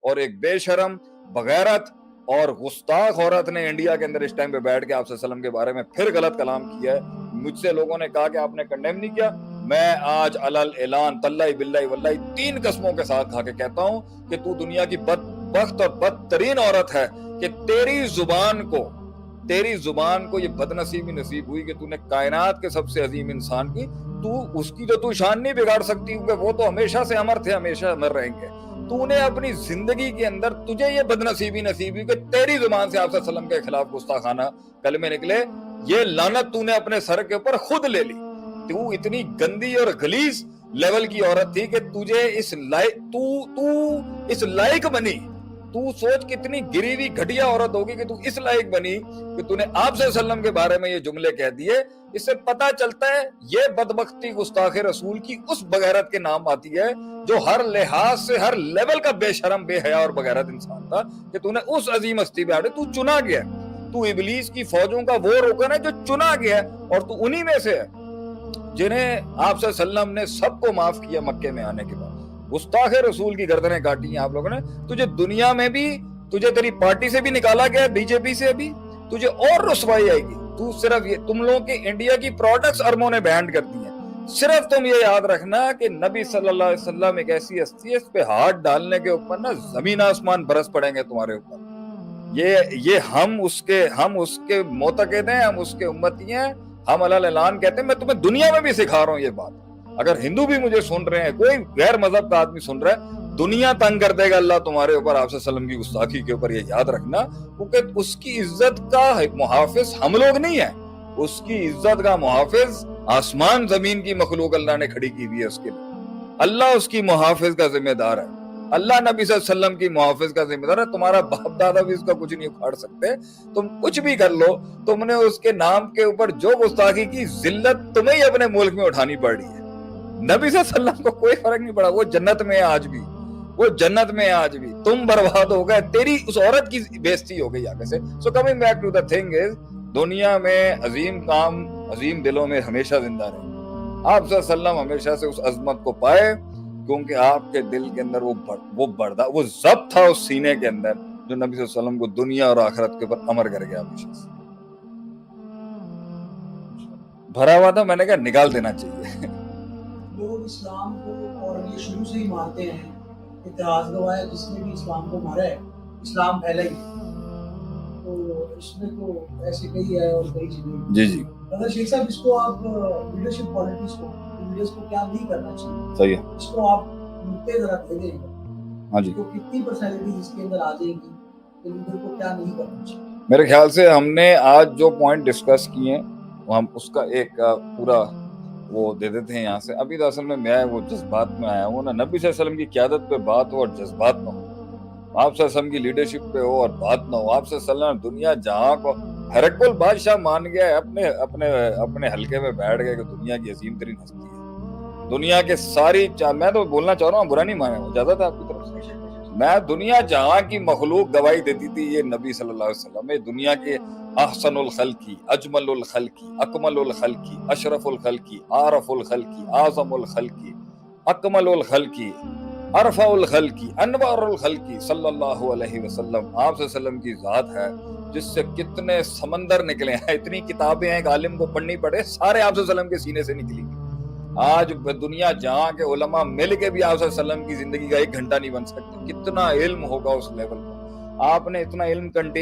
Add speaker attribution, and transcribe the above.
Speaker 1: اور ایک बेशरम, बगैरत और गुस्ताख औरत ने इंडिया के अंदर इस टाइम पे बैठ के आप सल्लम के बारे में फिर गलत कलाम किया है। मुझसे लोगों ने कहा कि आपने कंडेम नहीं किया। मैं आज अलल ऐलान तल्लाई बिल्लाई वल्लाई 3 कसमों के साथ खा के कहता हूं कि तू दुनिया की बदबख्त और बदतरीन औरत है कि तेरी जुबान को ये बदनसीबी नसीब हुई कि तूने कायनात के सबसे अजीम इंसान की उसकी तो तू शान नहीं बिगाड़ सकती, क्योंकि वो तो हमेशा से अमर थे, हमेशा अमर रहेंगे। तूने अपनी जिंदगी के अंदर तुझे ये बदनसीबी नसीब हुई कि तेरी जुबान से आप सल्लम के खिलाफ गुस्ताखाना कलमे निकले। ये लानत तूने अपने सर के ऊपर खुद ले ली। तू इतनी गंदी और गलीज लेवल की औरत थी कि तुझे इस लायक बनी। तू सोच कितनी गिरी हुई घटिया औरत होगी कि तू इस लायक बनी कि तूने आप सल्लम के बारे में ये जुमले कह दिए। इससे पता चलता है ये बदबख्ती गुस्ताखे रसूल की उस बगैरत के नाम आती है जो हर लिहाज से हर लेवल का बेशरम, बेहया और बगैरत इंसान था कि तूने उस अजीम हस्ती पे आड़े तू चुना गया। तू इबलीस की फौजों का वो रोकन है जो चुना गया और तू उन्हीं में से है जिन्हें आप सल्लम ने सबको माफ किया मक्के में आने के बाद। गुस्ताखे रसूल की गर्दनें काटी हैं आप लोगों ने। तुझे दुनिया में भी, तुझे तेरी पार्टी से भी निकाला गया, बीजेपी से भी, तुझे और रुसवाई आएगी। तू सिर्फ ये, तुम लोगों के इंडिया की प्रोडक्ट्स अरबों ने बैन कर दी हैं। सिर्फ तुम ये याद रखना कि नबी सल्लल्लाहु अलैहि वसल्लम एक ऐसी हस्ती है, इस पे हाथ डालने के ऊपर ना जमीन आसमान बरस पड़ेंगे तुम्हारे ऊपर। ये हम उसके मोतक़िद हैं, हम उसके उम्मती हैं, हम अलल ऐलान कहते हैं। मैं तुम्हें दुनिया में भी सिखा रहा हूँ ये बात। अगर हिंदू भी मुझे सुन रहे हैं, कोई गैर मजहब का आदमी सुन रहा है, दुनिया तंग कर देगा अल्लाह तुम्हारे ऊपर आप सल्लम की गुस्ताखी के ऊपर, ये याद रखना। क्योंकि उसकी इज्जत का मुहाफिज हम लोग नहीं है, उसकी इज्जत का मुहाफिज आसमान जमीन की मखलूक अल्लाह ने खड़ी की हुई है। उसके लिए अल्लाह उसकी मुहाफिज का जिम्मेदार है। अल्लाह नबी सल्लम की मुहाफिज का जिम्मेदार है। तुम्हारा बाप दादा भी उसका कुछ नहीं उखाड़ सकते। तुम कुछ भी कर लो, तुमने उसके नाम के ऊपर जो गुस्ताखी की, जिल्लत तुम्हें ही अपने मुल्क में उठानी पड़ रही है। नबी सल्लम को कोई फर्क नहीं पड़ा, वो जन्नत में है आज भी, वो जन्नत में आज भी। तुम बर्बाद हो गए, तेरी उस औरत की बेइज्जती हो गई आगे से। So coming back to the thing is, दुनिया में अजीम काम अजीम दिलों में हमेशा जिंदा रहे। आप सल्लम हमेशा से उस अजमत को पाए क्योंकि आपके दिल के अंदर वो ज़ब्त था उस सीने के अंदर जो नबी सल्लम को दुनिया और आखिरत के ऊपर अमर कर गया। हमेशा से भरा हुआ था, मैंने कहा निकाल देना चाहिए।
Speaker 2: लोग इस्लाम को और ये शुरू से ही मानते हैं, इतिहास गवाह है जिसने भी इस्लाम को मारा है, इस्लाम फैला ही। तो इसमें तो ऐसे कई है और कई चीजें।
Speaker 1: जी जी,
Speaker 2: अगर शेख साहब इसको आप लीडरशिप क्वालिटीज को, लीडर्स को क्या नहीं करना चाहिए,
Speaker 1: सही है,
Speaker 2: इसको आप नुक्ते जरा दे दें।
Speaker 1: हाँ जी,
Speaker 2: तो कितनी पर्सनैलिटीज इसके अंदर आ जाएगी कि लीडर को क्या नहीं करना चाहिए?
Speaker 1: मेरे ख्याल से हमने आज जो पॉइंट डिस्कस किए वो हम उसका एक पूरा वो दे देते हैं यहाँ से। अभी तो असल में मैं वो जज्बात में आया हूँ ना, नबी सल्लम की क़यादत पे बात हो और जज्बात ना हो, आप सल्लम की लीडरशिप पे हो और बात ना हो। आप सल्लम दुनिया जहाँ को हेरकुल बादशाह मान गया है, अपने अपने अपने हल्के में बैठ गए कि दुनिया की अजीम तरीन हस्ती है। दुनिया के सारी, मैं तो बोलना चाह रहा हूँ, बुरा नहीं माने, इजाजत है आपकी तरफ से। मैं दुनिया जहाँ की मखलूक गवाही देती थी, ये नबी सल्लल्लाहु अलैहि वसल्लम में दुनिया के अहसनुल खल्की, अजमलुल खल्की, अकमलुल खल्की, अशरफुल खल्की, आरफुल खल्की, आज़मुल खल्की, अकमलुल खल्की, अरफाउल खल्की, अनवारुल खल्की सल्लल्लाहु अलैहि वसल्लम। आप सल्लम की जात है जिससे कितने समंदर निकले हैं, इतनी किताबें हैं, एक आलिम को पढ़नी पड़े, सारे आप सल्लम के सीने से निकली। आज दुनिया जहाँ के उलमा मिल के भी आप सल्लम की जिंदगी का 1 घंटा नहीं बन सकते। कितना इल्म होगा उस लेवल पर। आपने इतना इल्म कंटेन